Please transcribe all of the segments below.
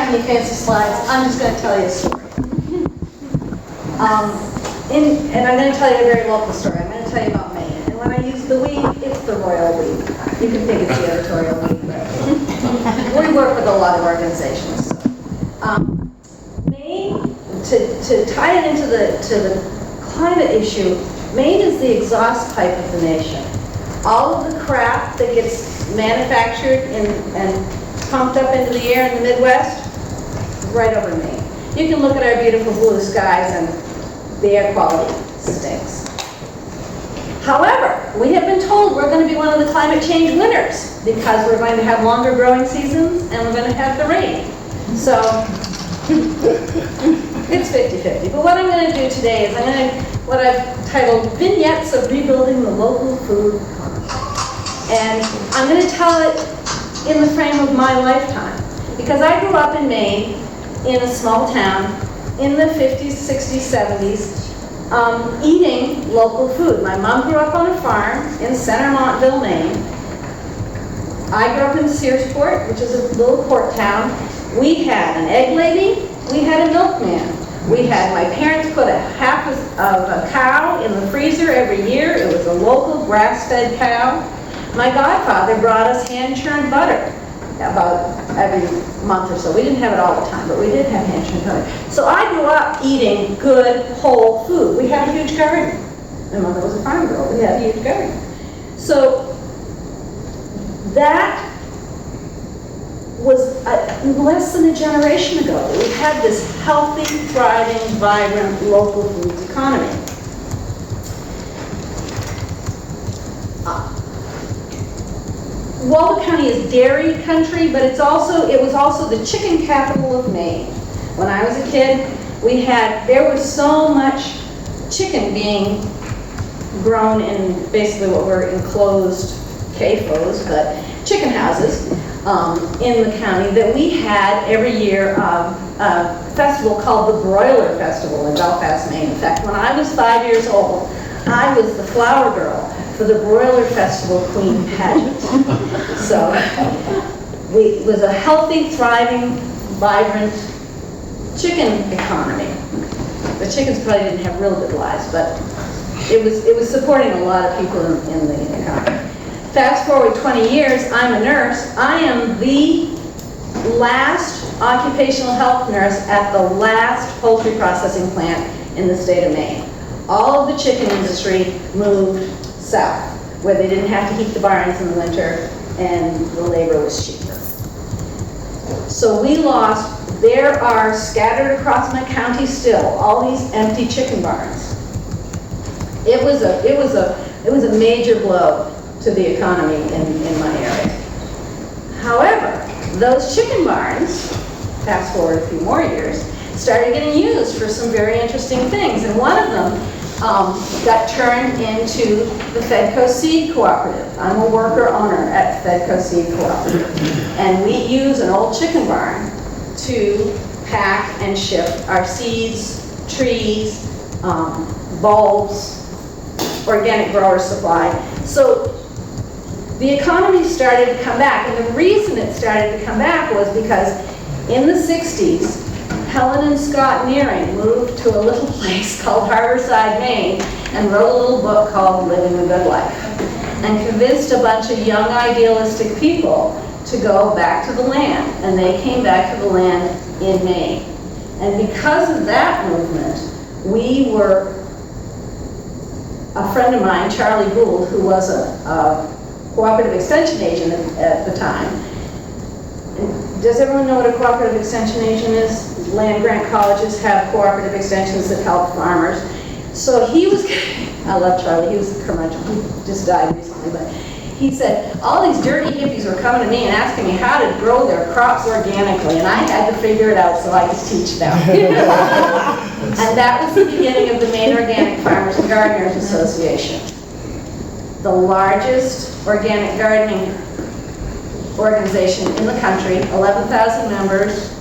have any fancy slides. I'm just going to tell you a story. And I'm going to tell you a very local story. I'm going to tell you about Maine. And when I use the we, it's the royal we. You can think it's the editorial we. We work with a lot of organizations. Maine, to tie it into the climate issue, Maine is the exhaust pipe of the nation. All of the crap that gets manufactured and pumped up into the air in the Midwest, right over Maine. You can look at our beautiful blue skies and the air quality stinks. However, we have been told we're going to be one of the climate change winners because we're going to have longer growing seasons and we're going to have the rain. So it's 50-50. But what I'm going to do today is what I've titled Vignettes of Rebuilding the Local Food Economy. And I'm going to tell it in the frame of my lifetime. Because I grew up in Maine, in a small town, in the 50s, 60s, 70s, eating local food. My mom grew up on a farm in Center Montville, Maine. I grew up in Searsport, which is a little port town. We had an egg lady, we had a milkman. My parents put a half of a cow in the freezer every year. It was a local grass-fed cow. My godfather brought us hand-churned butter about every month or so. We didn't have it all the time, but we did have hand-churned butter. So I grew up eating good, whole food. We had a huge garden. My mother was a farm girl. We had a huge garden. So that was less than a generation ago that we had this healthy, thriving, vibrant local foods economy. Waldo County is dairy country, but it was also the chicken capital of Maine. When I was a kid, there was so much chicken being grown in basically what were enclosed CAFOs, but chicken houses in the county, that we had every year a festival called the Broiler Festival in Belfast, Maine. In fact, when I was 5 years old, I was the flower girl for the Broiler Festival Queen pageant. So it was a healthy, thriving, vibrant chicken economy. The chickens probably didn't have real good lives, but it was supporting a lot of people in the economy. Fast forward 20 years, I'm a nurse. I am the last occupational health nurse at the last poultry processing plant in the state of Maine. All of the chicken industry moved south, where they didn't have to heat the barns in the winter and the labor was cheaper. So there are scattered across my county still, all these empty chicken barns. It was a major blow to the economy in my area. However, those chicken barns, fast forward a few more years, started getting used for some very interesting things, and one of them got turned into the Fedco Seed Cooperative. I'm a worker-owner at Fedco Seed Cooperative, and we use an old chicken barn to pack and ship our seeds, trees, bulbs, organic grower supply. So the economy started to come back, and the reason it started to come back was because in the 60s, Helen and Scott Nearing moved to a little place called Harborside, Maine, and wrote a little book called Living the Good Life, and convinced a bunch of young idealistic people to go back to the land, and they came back to the land in Maine. And because of that movement, a friend of mine, Charlie Gould, who was a cooperative extension agent at the time. And does everyone know what a cooperative extension agent is? Land grant colleges have cooperative extensions that help farmers. So I love Charlie, he was a curmudgeon, he just died recently, but he said, all these dirty hippies were coming to me and asking me how to grow their crops organically, and I had to figure it out so I could teach them. And that was the beginning of the Maine Organic Farmers and Gardeners Association, the largest organic gardening organization in the country, 11,000 members.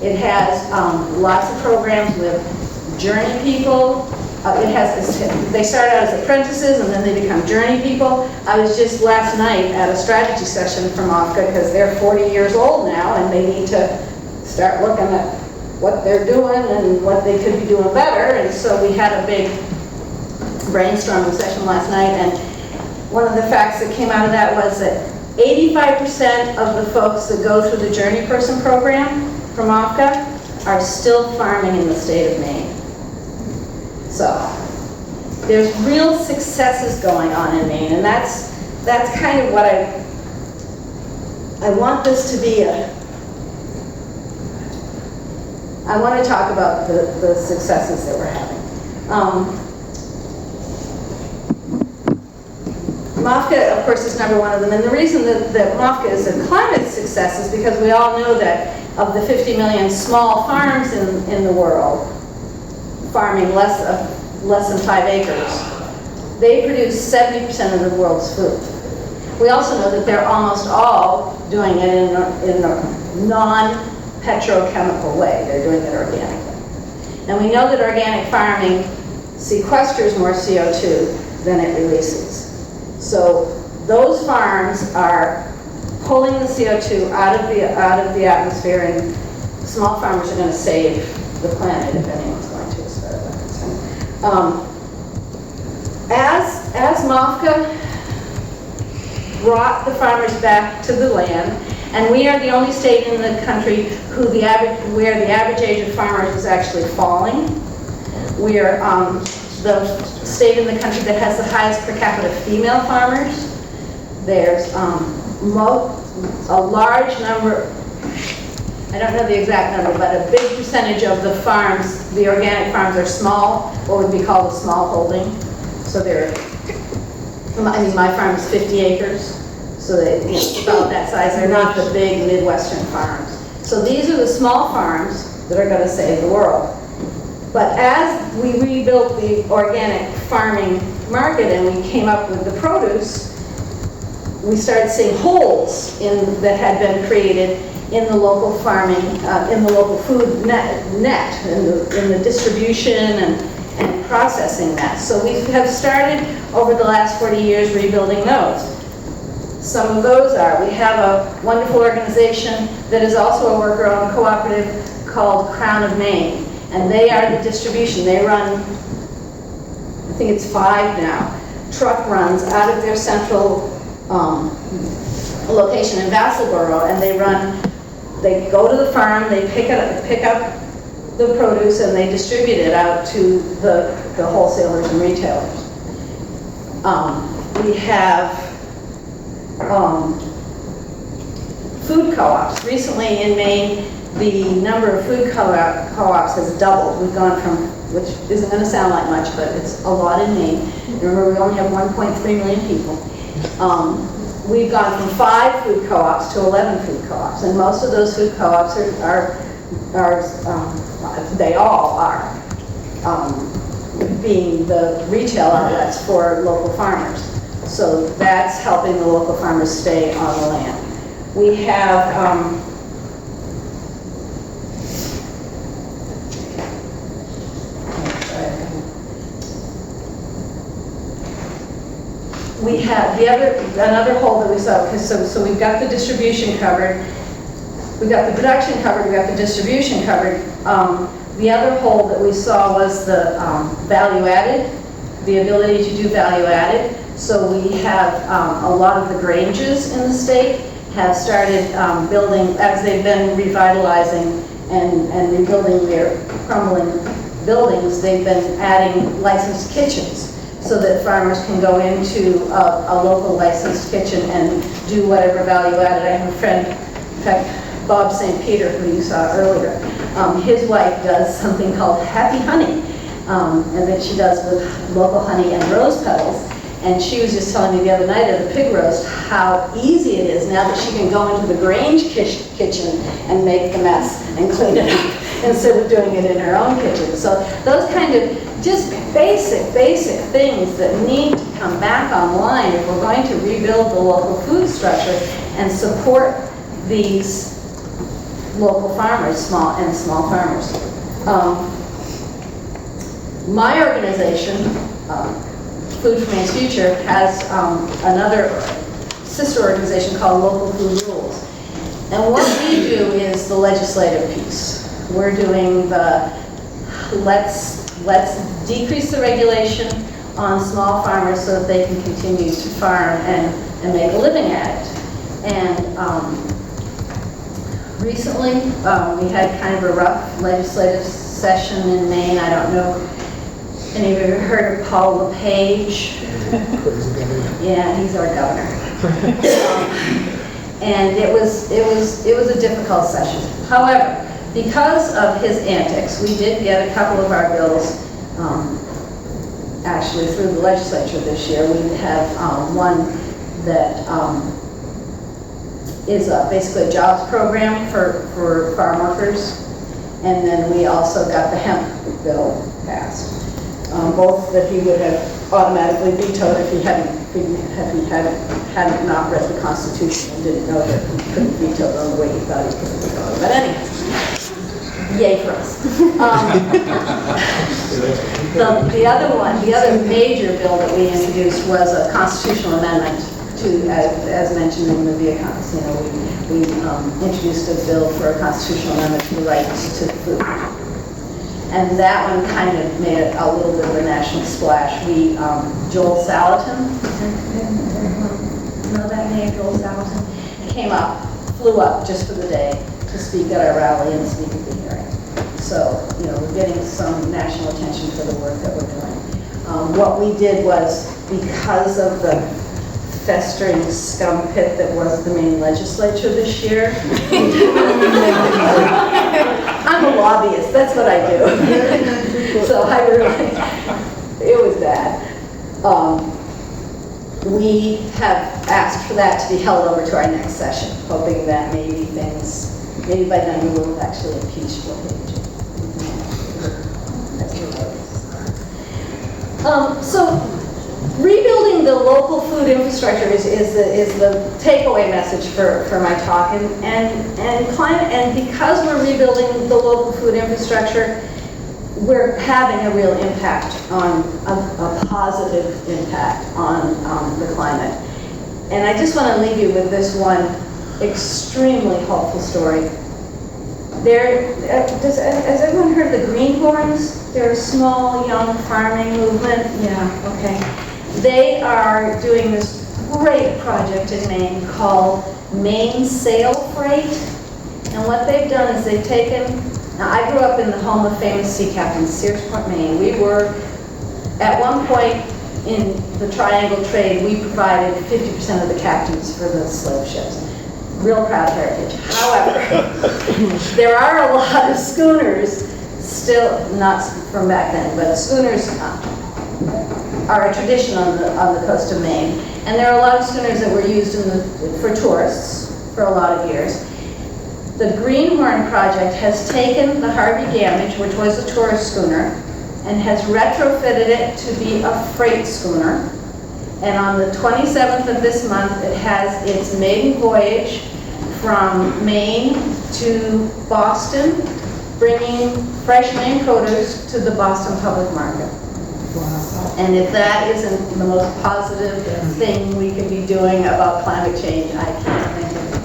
It has lots of programs with journey people. They start out as apprentices and then they become journey people. I was just last night at a strategy session from OFCA because they're 40 years old now and they need to start looking at what they're doing and what they could be doing better. And so we had a big brainstorming session last night, and one of the facts that came out of that was that 85% of the folks that go through the Journey Person program from OFCA are still farming in the state of Maine. So there's real successes going on in Maine, and that's kind of what I want this to be I want to talk about the successes that we're having. MOFGA, of course, is number one of them, and the reason that MOFGA is a climate success is because we all know that of the 50 million small farms in the world, farming less than 5 acres, they produce 70% of the world's food. We also know that they're almost all doing it in a non-petrochemical way. They're doing it organically. And we know that organic farming sequesters more CO2 than it releases. So those farms are pulling the CO2 out of the atmosphere, and small farmers are going to save the planet if anyone's going to, as far as I'm concerned. As MOFGA brought the farmers back to the land, and we are the only state in the country where the average age of farmers is actually falling. We are the state in the country that has the highest per capita female farmers. There's a large number, I don't know the exact number, but a big percentage of the farms, the organic farms, are small, what would be called a small holding. So my farm is 50 acres, so they're about that size. They're not the big Midwestern farms. So these are the small farms that are going to save the world. But as we rebuilt the organic farming market and we came up with the produce, we started seeing holes that had been created in the local farming, in the local food net in the distribution and processing that. So we have started over the last 40 years rebuilding those. Some of those are, we have a wonderful organization that is also a worker-owned cooperative called Crown of Maine. And they are the distribution. They run, I think it's 5 now, truck runs out of their central location in Vassalboro, and they go to the farm, they pick up the produce, and they distribute it out to the wholesalers and retailers. We have food co-ops. Recently in Maine, the number of food co-ops has doubled. We've gone from, which isn't going to sound like much, but it's a lot in Maine. Remember, we only have 1.3 million people. We've gone from 5 food co-ops to 11 food co-ops, and most of those food co-ops they all are being the retail outlets for local farmers. So that's helping the local farmers stay on the land. We have another hole that we saw, because so we've got the distribution covered, we've got the production covered, we've got the distribution covered. The other hole that we saw was the value added, the ability to do value added. So we have a lot of the granges in the state have started building, as they've been revitalizing and rebuilding their crumbling buildings, they've been adding licensed kitchens, so that farmers can go into a local licensed kitchen and do whatever value added. I have a friend, in fact, Bob St. Peter, who you saw earlier. His wife does something called Happy Honey, and that she does with local honey and rose petals. And she was just telling me the other night at the pig roast how easy it is now that she can go into the Grange kitchen and make the mess and clean it up instead of doing it in her own kitchen. So those kind of just basic things that need to come back online if we're going to rebuild the local food structure and support these local farmers, small farmers. My organization, Food for Maine's Future, has another sister organization called Local Food Rules. And what we do is the legislative piece. We're doing the, let's decrease the regulation on small farmers so that they can continue to farm and make a living at it. And recently, we had kind of a rough legislative session in Maine. I don't know, any of you ever heard of Paul LePage? Yeah, he's our governor. And it was a difficult session. However, because of his antics, we did get a couple of our bills actually through the legislature this year. We have one that is basically a jobs program for farm workers, and then we also got the hemp bill passed. Both that he would have automatically vetoed if he hadn't not read the Constitution and didn't know that he couldn't veto it on the way he thought he could veto it. But anyway, yay for us. The other major bill that we introduced was a constitutional amendment to, as mentioned in the Via Casino, we introduced a bill for a constitutional amendment to the rights to food. And that one kind of made a little bit of a national splash. Joel Salatin, know that name, Joel Salatin? Flew up just for the day to speak at our rally and speak at the hearing. So, we're getting some national attention for the work that we're doing. What we did was, because of the festering scum pit that was the Maine legislature this year. I'm a lobbyist, that's what I do. So it was bad. We have asked for that to be held over to our next session, hoping that maybe by then we will have actually impeached LePage. So rebuilding the local food infrastructure is the takeaway message for my talk, and because we're rebuilding the local food infrastructure, we're having a real impact on a positive impact on the climate. And I just want to leave you with this one extremely hopeful story. Has everyone heard of the Greenhorns? They're a small, young farming movement. Yeah, okay. They are doing this great project in Maine called Maine Sail Freight. And what they've done is they've taken, now I grew up in the home of famous sea captains, Searsport, Maine. We were, at one point in the triangle trade, we provided 50% of the captains for the slave ships. Real proud heritage. However, there are a lot of schooners, still not from back then, but schooners are a tradition on the coast of Maine. And there are a lot of schooners that were used for tourists for a lot of years. The Greenhorn project has taken the Harvey Gamage, which was a tourist schooner, and has retrofitted it to be a freight schooner. And on the 27th of this month, it has its maiden voyage from Maine to Boston, bringing fresh Maine produce to the Boston public market. Wow. And if that isn't the most positive thing we can be doing about climate change, I can't think of it.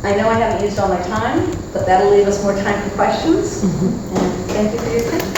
I know I haven't used all my time, but that'll leave us more time for questions. And thank you for your attention.